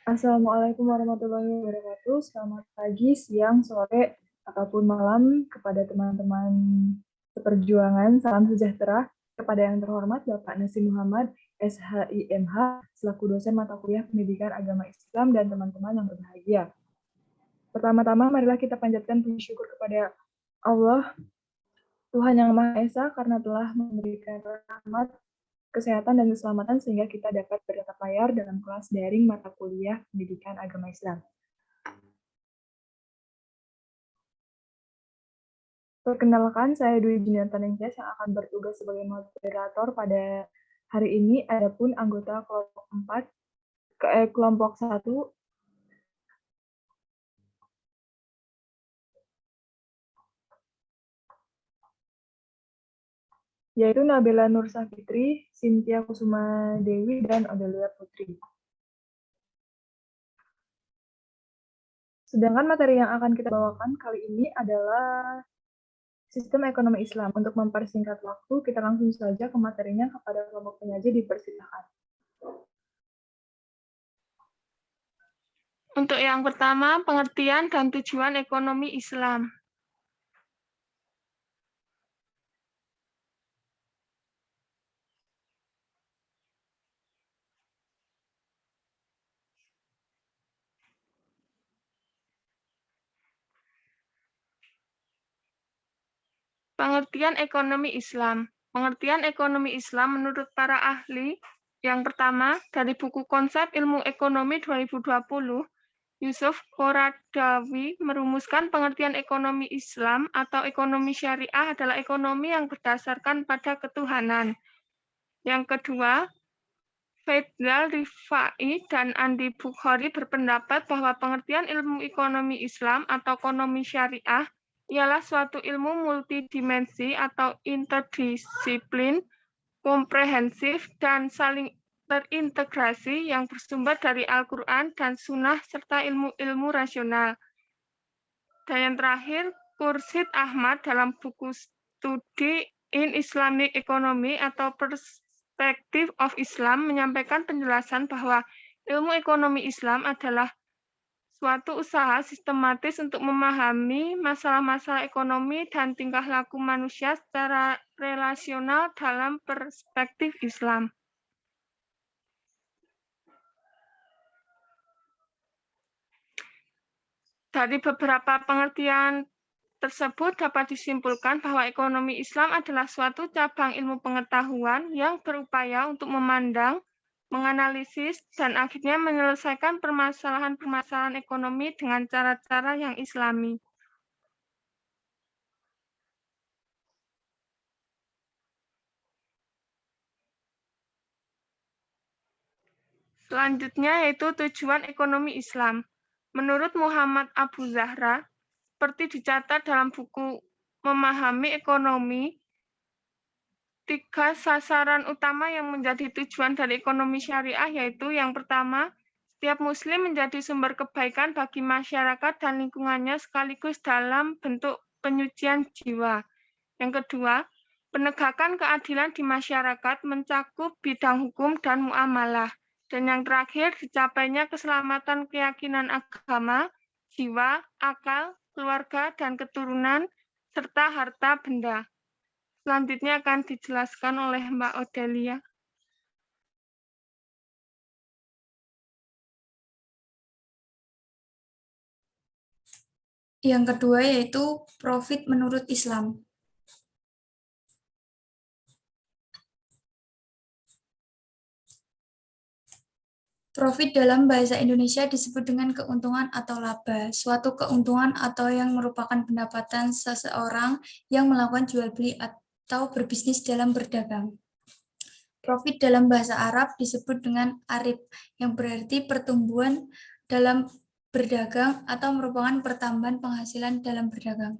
Assalamualaikum warahmatullahi wabarakatuh. Selamat pagi, siang, sore, ataupun malam kepada teman-teman seperjuangan. Salam sejahtera kepada yang terhormat Bapak Nasim Muhammad, SHIMH, selaku dosen mata kuliah Pendidikan Agama Islam dan teman-teman yang berbahagia. Pertama-tama, marilah kita panjatkan puji syukur kepada Allah, Tuhan Yang Maha Esa, karena telah memberikan rahmat, kesehatan, dan keselamatan sehingga kita dapat bertatap layar dalam kelas daring mata kuliah Pendidikan Agama Islam. Perkenalkan, saya Dwi Junianto Nengtyas yang akan bertugas sebagai moderator pada hari ini. Adapun anggota kelompok 4, kelompok 1, yaitu Nabila Nur Safitri, Cynthia Kusuma Dewi, dan Odelia Putri. Sedangkan materi yang akan kita bawakan kali ini adalah Sistem Ekonomi Islam. Untuk mempersingkat waktu, kita langsung saja ke materinya. Kepada kelompok penyaji dipersilakan. Untuk yang pertama, pengertian dan tujuan ekonomi Islam. Pengertian ekonomi Islam. Pengertian ekonomi Islam menurut para ahli, yang pertama, dari buku Konsep Ilmu Ekonomi 2020, Yusuf Qaradawi merumuskan pengertian ekonomi Islam atau ekonomi syariah adalah ekonomi yang berdasarkan pada ketuhanan. Yang kedua, Faidlal Rifai dan Andi Bukhari berpendapat bahwa pengertian ilmu ekonomi Islam atau ekonomi syariah ialah suatu ilmu multidimensi atau interdisiplin, komprehensif, dan saling terintegrasi yang bersumber dari Al-Quran dan Sunnah serta ilmu-ilmu rasional. Dan yang terakhir, Khursyid Ahmad dalam buku studi in Islamic Economy atau Perspective of Islam menyampaikan penjelasan bahwa ilmu ekonomi Islam adalah suatu usaha sistematis untuk memahami masalah-masalah ekonomi dan tingkah laku manusia secara relasional dalam perspektif Islam. Dari beberapa pengertian tersebut dapat disimpulkan bahwa ekonomi Islam adalah suatu cabang ilmu pengetahuan yang berupaya untuk memandang, menganalisis, dan akhirnya menyelesaikan permasalahan-permasalahan ekonomi dengan cara-cara yang Islami. Selanjutnya yaitu tujuan ekonomi Islam. Menurut Muhammad Abu Zahra, seperti dicatat dalam buku Memahami Ekonomi, 3 sasaran utama yang menjadi tujuan dari ekonomi syariah yaitu yang pertama, setiap muslim menjadi sumber kebaikan bagi masyarakat dan lingkungannya sekaligus dalam bentuk penyucian jiwa. Yang kedua, penegakan keadilan di masyarakat mencakup bidang hukum dan muamalah. Dan yang terakhir, dicapainya keselamatan keyakinan agama, jiwa, akal, keluarga, dan keturunan, serta harta benda. Selanjutnya akan dijelaskan oleh Mbak Odelia. Yang kedua yaitu profit menurut Islam. Profit dalam bahasa Indonesia disebut dengan keuntungan atau laba, suatu keuntungan atau yang merupakan pendapatan seseorang yang melakukan jual beli atau berbisnis dalam berdagang. Profit dalam bahasa Arab disebut dengan arib, yang berarti pertumbuhan dalam berdagang atau merupakan pertambahan penghasilan dalam berdagang.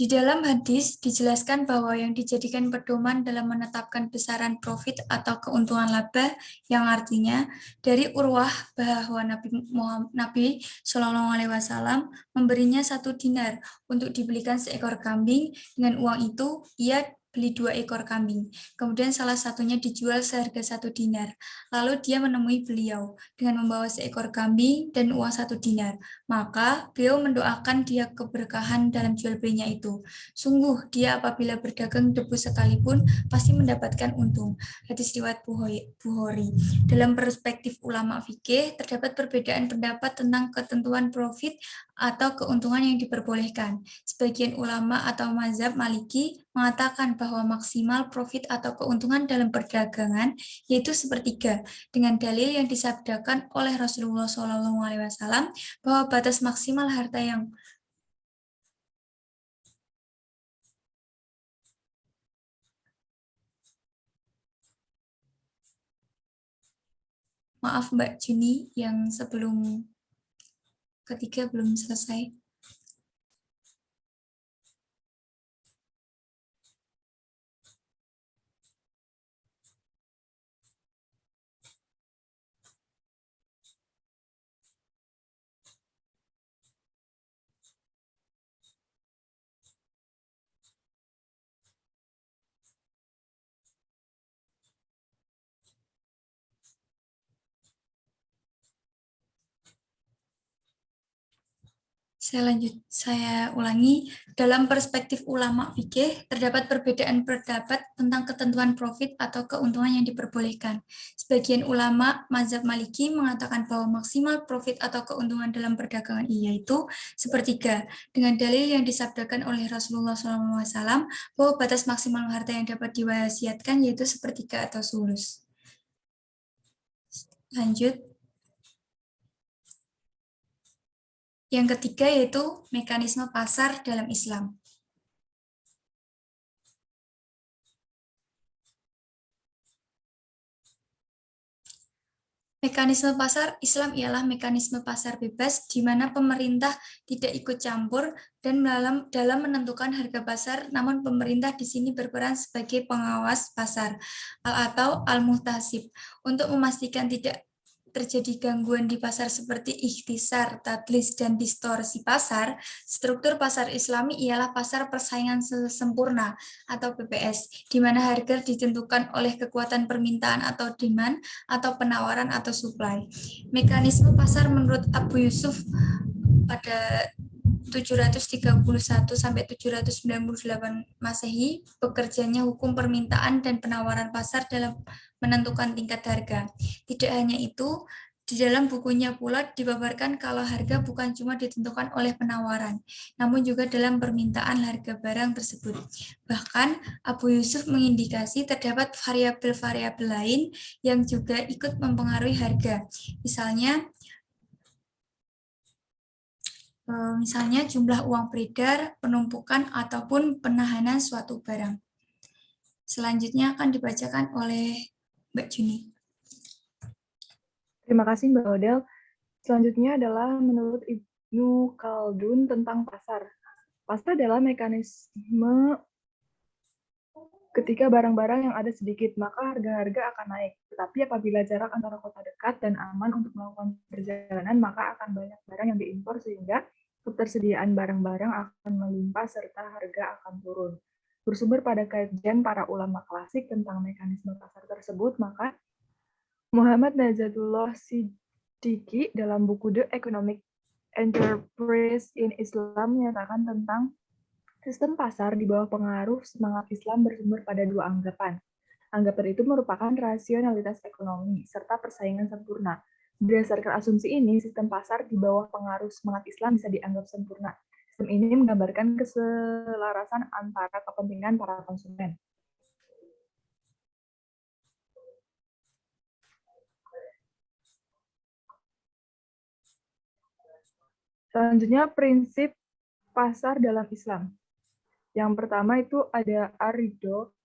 Di dalam hadis dijelaskan bahwa yang dijadikan pedoman dalam menetapkan besaran profit atau keuntungan laba yang artinya dari Urwah bahwa Nabi Shallallahu Alaihi Wasallam memberinya 1 dinar untuk dibelikan seekor kambing. Dengan uang itu ia beli 2 ekor kambing. Kemudian salah satunya dijual seharga 1 dinar. Lalu dia menemui beliau dengan membawa seekor kambing dan uang 1 dinar. Maka beliau mendoakan dia keberkahan dalam jual belinya itu. Sungguh dia apabila berdagang debu sekalipun pasti mendapatkan untung. Hadis riwayat Bukhari. Dalam perspektif ulama fikih, terdapat perbedaan pendapat tentang ketentuan profit atau keuntungan yang diperbolehkan. Sebagian ulama atau mazhab Maliki mengatakan bahwa maksimal profit atau keuntungan dalam perdagangan yaitu sepertiga, dengan dalil yang disabdakan oleh Rasulullah SAW bahwa batas maksimal harta yang Maaf Mbak Juni, yang sebelum ketiga belum selesai. Saya ulangi, dalam perspektif ulama fikih, terdapat perbedaan pendapat tentang ketentuan profit atau keuntungan yang diperbolehkan. Sebagian ulama mazhab Maliki mengatakan bahwa maksimal profit atau keuntungan dalam perdagangan yaitu sepertiga, dengan dalil yang disabdakan oleh Rasulullah SAW bahwa batas maksimal harta yang dapat diwasiatkan yaitu sepertiga atau sulus. Lanjut. Yang ketiga yaitu mekanisme pasar dalam Islam. Mekanisme pasar Islam ialah mekanisme pasar bebas di mana pemerintah tidak ikut campur dan dalam menentukan harga pasar, namun pemerintah di sini berperan sebagai pengawas pasar atau al-muhtasib untuk memastikan tidak terjadi gangguan di pasar seperti ikhtisar, tadlis, dan distorsi pasar. Struktur pasar Islami ialah pasar persaingan sempurna atau PPS, di mana harga ditentukan oleh kekuatan permintaan atau demand, atau penawaran atau supply. Mekanisme pasar menurut Abu Yusuf pada 731 sampai 798 Masehi, bekerjanya hukum permintaan dan penawaran pasar dalam menentukan tingkat harga. Tidak hanya itu, di dalam bukunya pula dipaparkan kalau harga bukan cuma ditentukan oleh penawaran, namun juga dalam permintaan harga barang tersebut. Bahkan, Abu Yusuf mengindikasi terdapat variabel-variabel lain yang juga ikut mempengaruhi harga. Misalnya jumlah uang beredar, penumpukan, ataupun penahanan suatu barang. Selanjutnya akan dibacakan oleh Mbak Juni. Terima kasih Mbak Odel. Selanjutnya adalah menurut Ibnu Khaldun tentang pasar. Pasar adalah mekanisme ketika barang-barang yang ada sedikit, maka harga-harga akan naik. Tetapi apabila jarak antara kota dekat dan aman untuk melakukan perjalanan, maka akan banyak barang yang diimpor sehingga ketersediaan barang-barang akan melimpah serta harga akan turun. Bersumber pada kajian para ulama klasik tentang mekanisme pasar tersebut, maka Muhammad Najatullah Siddiqui dalam buku The Economic Enterprise in Islam menyatakan tentang sistem pasar di bawah pengaruh semangat Islam bersumber pada dua anggapan. Anggapan itu merupakan rasionalitas ekonomi serta persaingan sempurna. Berdasarkan asumsi ini, sistem pasar di bawah pengaruh semangat Islam bisa dianggap sempurna. Sistem ini menggambarkan keselarasan antara kepentingan para konsumen. Selanjutnya, prinsip pasar dalam Islam. Yang pertama itu ada arido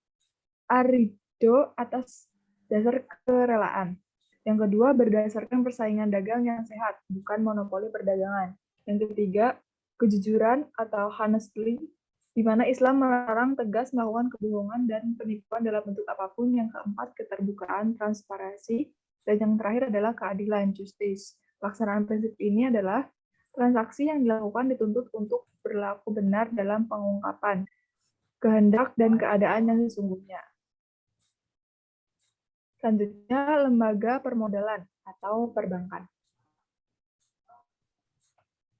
atas dasar kerelaan. Yang kedua, berdasarkan persaingan dagang yang sehat, bukan monopoli perdagangan. Yang ketiga, kejujuran atau honestly, di mana Islam melarang tegas melakukan kebohongan dan penipuan dalam bentuk apapun. Yang keempat, keterbukaan, transparansi. Dan yang terakhir adalah keadilan, justice. Pelaksanaan prinsip ini adalah transaksi yang dilakukan dituntut untuk berlaku benar dalam pengungkapan, kehendak dan keadaan yang sesungguhnya. Selanjutnya, lembaga permodalan atau perbankan.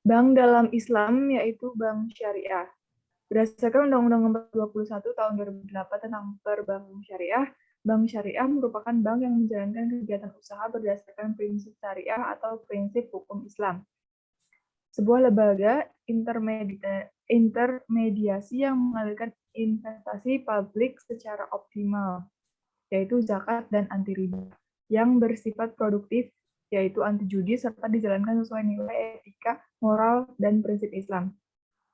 Bank dalam Islam yaitu bank syariah. Berdasarkan Undang-Undang Nomor 21 Tahun 2008 tentang Perbankan Syariah, bank syariah merupakan bank yang menjalankan kegiatan usaha berdasarkan prinsip syariah atau prinsip hukum Islam. Sebuah lembaga intermediasi yang mengalirkan investasi publik secara optimal, yaitu zakat dan anti riba, yang bersifat produktif, yaitu anti judi, serta dijalankan sesuai nilai etika, moral, dan prinsip Islam.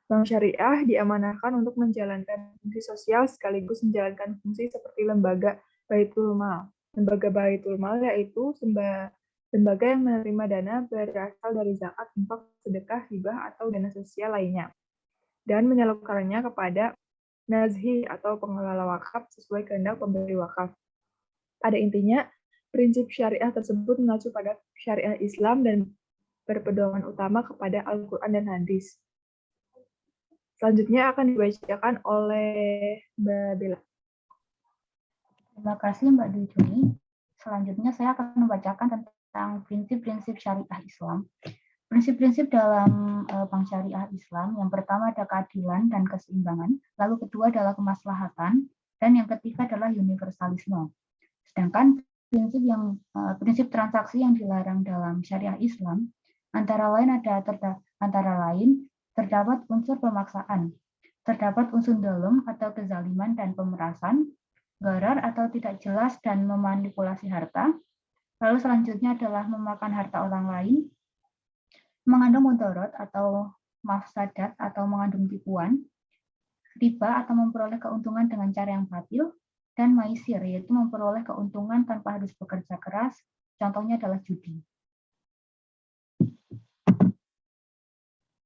Bank syariah diamanahkan untuk menjalankan fungsi sosial sekaligus menjalankan fungsi seperti lembaga Baitul Mal. Lembaga Baitul Mal yaitu lembaga yang menerima dana berasal dari zakat, infak, sedekah, hibah, atau dana sosial lainnya, dan menyalurkannya kepada nazhi atau pengelola wakaf sesuai kehendak pemberi wakaf. Pada intinya, prinsip syariah tersebut mengacu pada syariah Islam dan berpedoman utama kepada Al-Quran dan Hadis. Selanjutnya akan dibacakan oleh Mbak Bella. Terima kasih Mbak Dwi Juni. Selanjutnya saya akan membacakan tentang prinsip-prinsip syariah Islam. Prinsip-prinsip dalam bank syariah Islam, yang pertama ada keadilan dan keseimbangan, lalu kedua adalah kemaslahatan, dan yang ketiga adalah universalisme. Sedangkan prinsip transaksi yang dilarang dalam syariah Islam antara lain terdapat unsur pemaksaan, terdapat unsur dolem atau kezaliman dan pemerasan, gharar atau tidak jelas dan memanipulasi harta. Lalu selanjutnya adalah memakan harta orang lain, mengandung mudorot atau mafsadat atau mengandung tipuan, riba atau memperoleh keuntungan dengan cara yang batil, dan maisir, yaitu memperoleh keuntungan tanpa harus bekerja keras, contohnya adalah judi.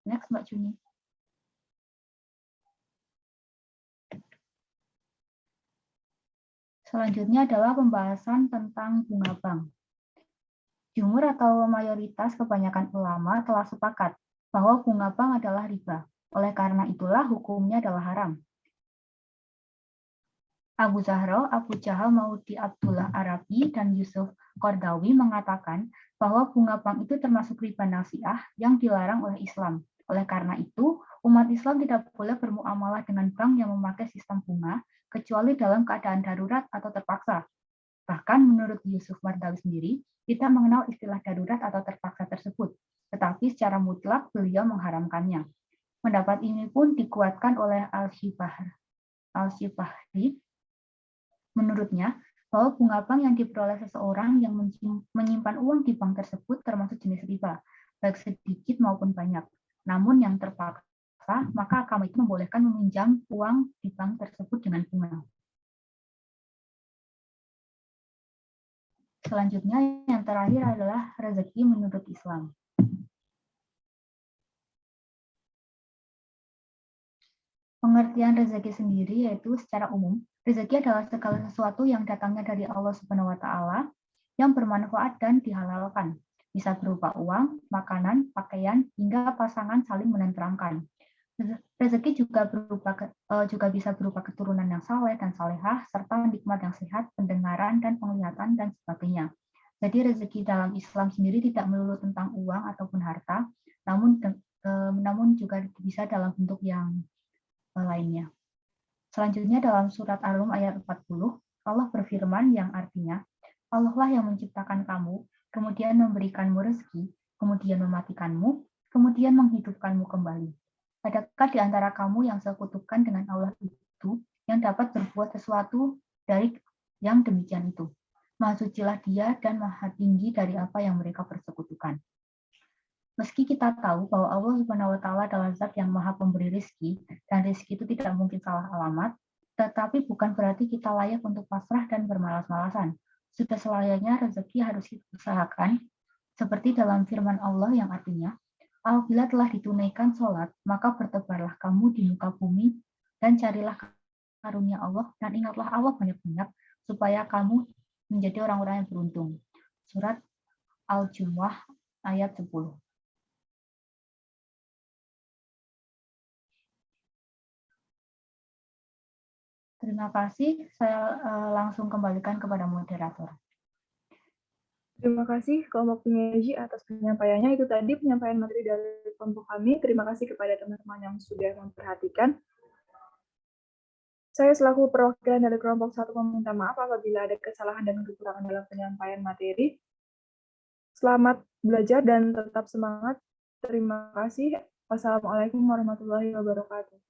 Next, Mbak Juni. Selanjutnya adalah pembahasan tentang bunga bank. Jumhur atau mayoritas kebanyakan ulama telah sepakat bahwa bunga bank adalah riba. Oleh karena itulah hukumnya adalah haram. Abu Zahra, Abu Jahal, Maudi Abdullah Arabi, dan Yusuf Qardawi mengatakan bahwa bunga bank itu termasuk riba nasiah yang dilarang oleh Islam. Oleh karena itu, umat Islam tidak boleh bermuamalah dengan bank yang memakai sistem bunga, kecuali dalam keadaan darurat atau terpaksa. Bahkan menurut Yusuf Qardawi sendiri, tidak mengenal istilah darurat atau terpaksa tersebut, tetapi secara mutlak beliau mengharamkannya. Pendapat ini pun dikuatkan oleh Al-Shibahri. Menurutnya, bahwa bunga bank yang diperoleh seseorang yang menyimpan uang di bank tersebut termasuk jenis riba, baik sedikit maupun banyak. Namun yang terpaksa, maka agama itu membolehkan meminjam uang di bank tersebut dengan bunga. Selanjutnya, yang terakhir adalah rezeki menurut Islam. Pengertian rezeki sendiri yaitu secara umum, rezeki adalah segala sesuatu yang datangnya dari Allah Subhanahu wa taala yang bermanfaat dan dihalalkan. Bisa berupa uang, makanan, pakaian, hingga pasangan saling menenteramkan. Rezeki juga bisa berupa keturunan yang saleh dan salehah, serta nikmat yang sehat, pendengaran dan penglihatan dan sebagainya. Jadi rezeki dalam Islam sendiri tidak melulu tentang uang ataupun harta, namun juga bisa dalam bentuk yang lainnya. Selanjutnya dalam surat Ar-Rum ayat 40, Allah berfirman yang artinya, Allah lah yang menciptakan kamu, kemudian memberikanmu rezeki, kemudian mematikanmu, kemudian menghidupkanmu kembali. Adakah di antara kamu yang sekutukan dengan Allah itu yang dapat berbuat sesuatu dari yang demikian itu? Maha sucilah Dia dan maha tinggi dari apa yang mereka persekutukan. Meski kita tahu bahwa Allah Subhanahu wa taala adalah zat yang maha pemberi rezeki dan rezeki itu tidak mungkin salah alamat, tetapi bukan berarti kita layak untuk pasrah dan bermalas-malasan. Sudah selayaknya rezeki harus diusahakan, seperti dalam firman Allah yang artinya, apabila telah ditunaikan sholat, maka bertebarlah kamu di muka bumi dan carilah karunia Allah dan ingatlah Allah banyak-banyak supaya kamu menjadi orang-orang yang beruntung. Surat Al-Jumu'ah ayat 10. Terima kasih. Saya langsung kembalikan kepada moderator. Terima kasih kelompok penyaji atas penyampaiannya. Itu tadi penyampaian materi dari kelompok kami. Terima kasih kepada teman-teman yang sudah memperhatikan. Saya selaku perwakilan dari kelompok 1 meminta maaf apabila ada kesalahan dan kekurangan dalam penyampaian materi. Selamat belajar dan tetap semangat. Terima kasih. Wassalamualaikum warahmatullahi wabarakatuh.